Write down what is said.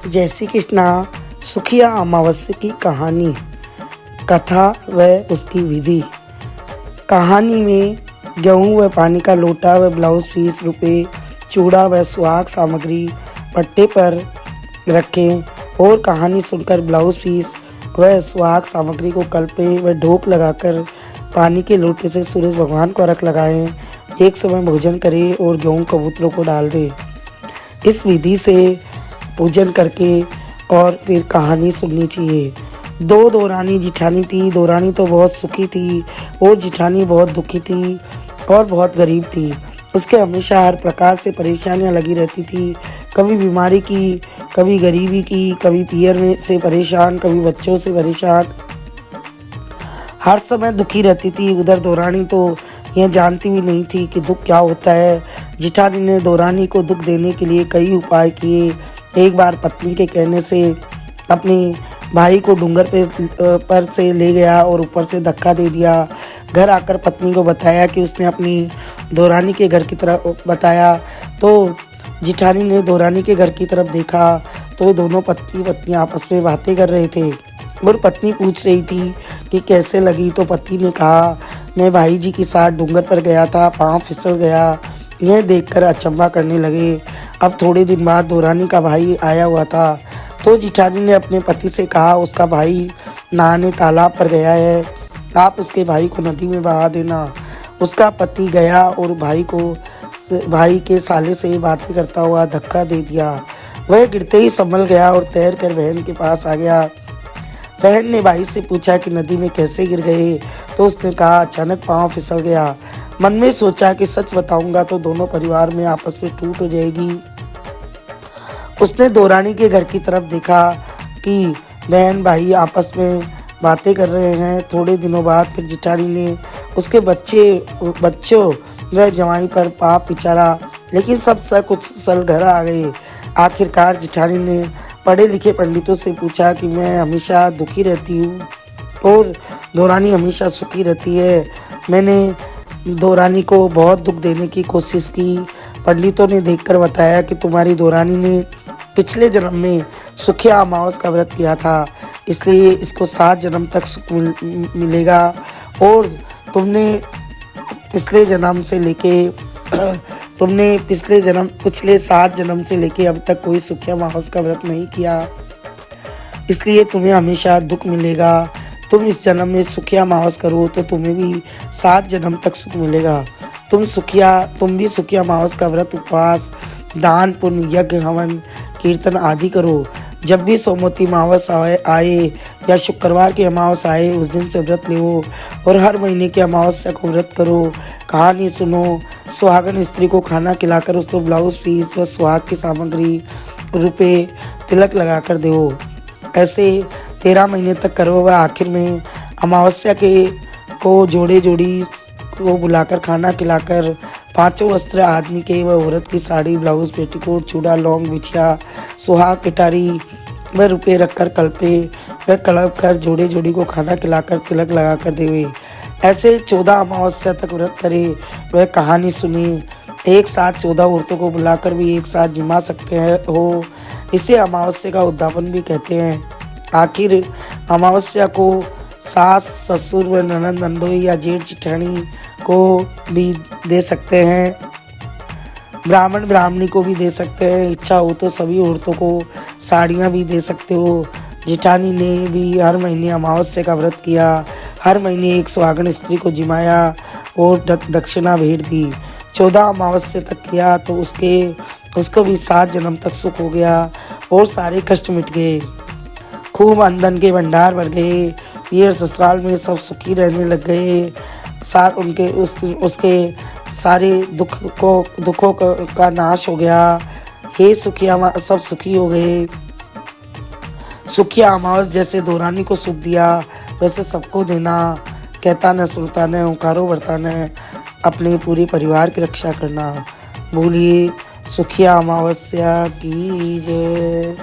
जय श्री कृष्णा। सुखिया अमावस्या की कहानी, कथा व उसकी विधि। कहानी में गेहूं व पानी का लोटा व ब्लाउज फीस रुपये, चूड़ा व सुहाग सामग्री पट्टे पर रखें और कहानी सुनकर ब्लाउज फीस व सुहाग सामग्री को कल्पे व ढोक लगाकर पानी के लोटे से सूरज भगवान को अर्घ लगाएं। एक समय भोजन करें और गेहूं कबूतरों को डाल दें। इस विधि से पूजन करके और फिर कहानी सुननी चाहिए। दो दौरानी जिठानी थी। दौरानी तो बहुत सुखी थी और जिठानी बहुत दुखी थी और बहुत गरीब थी। उसके हमेशा हर प्रकार से परेशानियां लगी रहती थी। कभी बीमारी की, कभी गरीबी की, कभी पियर में से परेशान, कभी बच्चों से परेशान, हर समय दुखी रहती थी। उधर दौरानी तो यह जानती भी नहीं थी कि दुख क्या होता है। जिठानी ने दौरानी को दुख देने के लिए कई उपाय किए। एक बार पत्नी के कहने से अपने भाई को डूंगर पर से ले गया और ऊपर से धक्का दे दिया। घर आकर पत्नी को बताया कि उसने अपनी दौरानी के घर की तरफ बताया तो जिठानी ने दौरानी के घर की तरफ देखा तो दोनों पत्नी आपस में बातें कर रहे थे और पत्नी पूछ रही थी कि कैसे लगी। तो पति ने कहा, मैं भाई जी के साथ डूंगर पर गया था, पाँव फिसल गया। यह देखकर अचंभा करने लगे। अब थोड़े दिन बाद दौरानी का भाई आया हुआ था तो जिठानी ने अपने पति से कहा, उसका भाई नहाने तालाब पर गया है, आप उसके भाई को नदी में बहा देना। उसका पति गया और भाई के साले से बातें करता हुआ धक्का दे दिया। वह गिरते ही संभल गया और तैर कर बहन के पास आ गया। बहन ने भाई से पूछा कि नदी में कैसे गिर गए तो उसने कहा, अचानक पाँव फिसल गया। मन में सोचा कि सच बताऊंगा तो दोनों परिवार में आपस में टूट हो जाएगी। उसने दौरानी के घर की तरफ देखा कि बहन भाई आपस में बातें कर रहे हैं। थोड़े दिनों बाद फिर जिठानी ने उसके बच्चों व जवाई पर पाप विचारा, लेकिन सब कुछ सल घर आ गए। आखिरकार जिठानी ने पढ़े लिखे पंडितों से पूछा कि मैं हमेशा दुखी रहती हूँ और दौरानी हमेशा सुखी रहती है। मैंने दौरानी को बहुत दुख देने की कोशिश की। पंडितों ने देखकर बताया कि तुम्हारी दौरानी ने पिछले जन्म में सुखिया अमावस का व्रत किया था, इसलिए इसको 7 जन्म तक सुख मिलेगा और तुमने पिछले 7 जन्म से लेके अब तक कोई सुखिया अमावस का व्रत नहीं किया, इसलिए तुम्हें हमेशा दुख मिलेगा। तुम इस जन्म में सुखिया अमावस करो तो तुम्हें भी 7 जन्म तक सुख मिलेगा। तुम भी सुखिया अमावस का व्रत, उपवास, दान, पुण्य, यज्ञ, हवन, कीर्तन आदि करो। जब भी सोमवती अमावस आए या शुक्रवार की अमावस आए उस दिन से व्रत लो और हर महीने की अमावस्या को व्रत करो। कहानी सुनो। सुहागन स्त्री को खाना खिलाकर उसको ब्लाउज फीस व सुहाग की सामग्री रुपये तिलक लगाकर दो। ऐसे 13 महीने तक करो व आखिर में अमावस्या को जोड़ी को बुलाकर खाना खिलाकर 5 वस्त्र आदमी के व औरत की साड़ी, ब्लाउज, पेटीकोट, चूड़ा, लौंग, बिछिया, सुहाग, पिटारी व रुपये रखकर कल्पे व कड़प कर जोड़ी को खाना खिलाकर तिलक लगाकर देवे। ऐसे 14 अमावस्या तक व्रत करे। वह कहानी सुनी। एक साथ 14 औरतों को बुलाकर भी एक साथ जिमा सकते हैं हो। इसे अमावस्या का उद्यापन भी कहते हैं। आखिर अमावस्या को सास, ससुर व ननद, नंदोई या जेठ जिठानी को भी दे सकते हैं। ब्राह्मण ब्राह्मणी को भी दे सकते हैं। इच्छा हो तो सभी औरतों को साड़ियाँ भी दे सकते हो। जिठानी ने भी हर महीने अमावस्या का व्रत किया। हर महीने एक सुहागन स्त्री को जिमाया और दक्षिणा भेंट दी। 14 अमावस्या तक किया तो उसको भी 7 जन्म तक सुख हो गया और सारे कष्ट मिट गए। खूब आमदन के भंडार भर गए। पियर ससुराल में सब सुखी रहने लग गए। उसके सारे दुखों का नाश हो गया। हे सुखिया, सब सुखी हो गए। सुखिया अमावस जैसे दौरानी को सुख दिया वैसे सबको देना। कहता न सुनता न, ओंकारो बरता न, अपने पूरे परिवार की रक्षा करना। बोलिए सुखिया अमावस्या की जय।